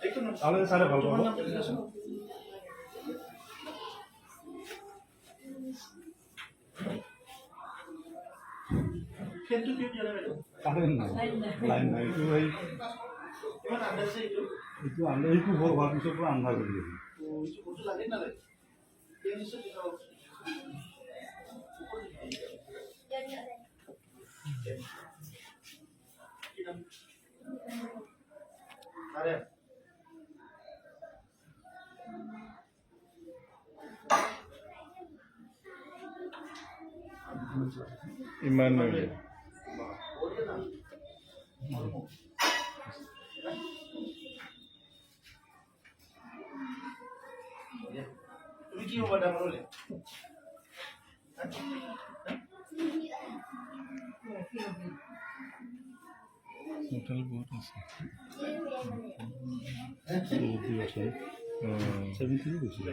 তাহলে স্যাৰে ভালো পাবো। কাৰেন্ট নাই, লাইন নাই, এইটো আমৰা এইটো ভোৰ হওয়াৰ পিছৰ পৰা আন্ধাৰ কৰি দিয়েছি। ইমান তুমি কি হবা ডাঙৰলে হোটেল বহুত আছে। 70 গৈছিল।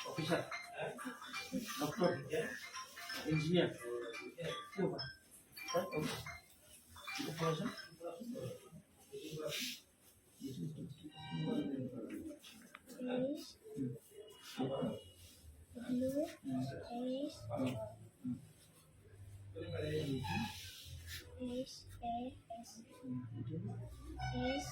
অফিসাৰ ডক্টৰ ইঞ্জিনিয়াৰ কি হবা পড়াশোনা S